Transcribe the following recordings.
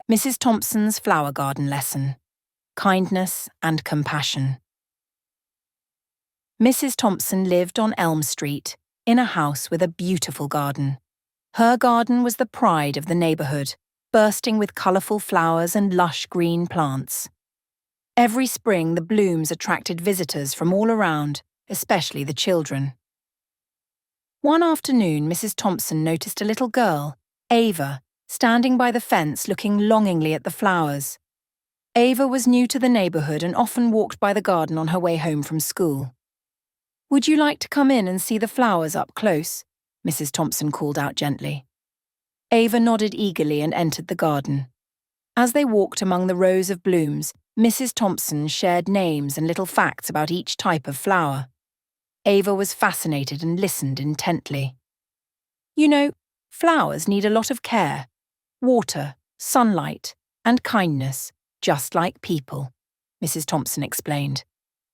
Mrs. Thompson's Flower Garden Lesson: Kindness and Compassion. Mrs. Thompson lived on Elm Street, in a house with a beautiful garden. Her garden was the pride of the neighbourhood, bursting with colourful flowers and lush green plants. Every spring the blooms attracted visitors from all around, especially the children. One afternoon Mrs. Thompson noticed a little girl, Ava, standing by the fence looking longingly at the flowers. Ava was new to the neighbourhood and often walked by the garden on her way home from school. "Would you like to come in and see the flowers up close?" Mrs. Thompson called out gently. Ava nodded eagerly and entered the garden. As they walked among the rows of blooms, Mrs. Thompson shared names and little facts about each type of flower. Ava was fascinated and listened intently. "You know, flowers need a lot of care, water, sunlight, and kindness, just like people," Mrs. Thompson explained.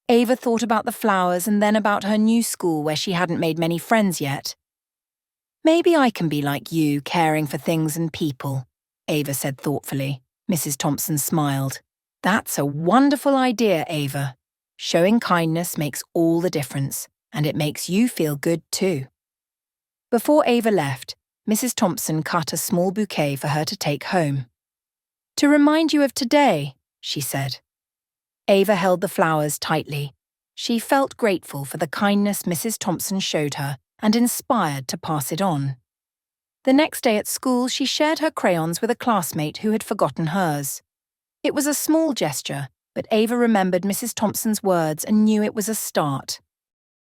Ava thought about the flowers and then about her new school where she hadn't made many friends yet. "Maybe I can be like you, caring for things and people," Ava said thoughtfully. Mrs. Thompson smiled. "That's a wonderful idea, Ava. Showing kindness makes all the difference, and it makes you feel good too." Before Ava left, Mrs. Thompson cut a small bouquet for her to take home. "To remind you of today," she said. Ava held the flowers tightly. She felt grateful for the kindness Mrs. Thompson showed her and inspired to pass it on. The next day at school, she shared her crayons with a classmate who had forgotten hers. It was a small gesture, but Ava remembered Mrs. Thompson's words and knew it was a start.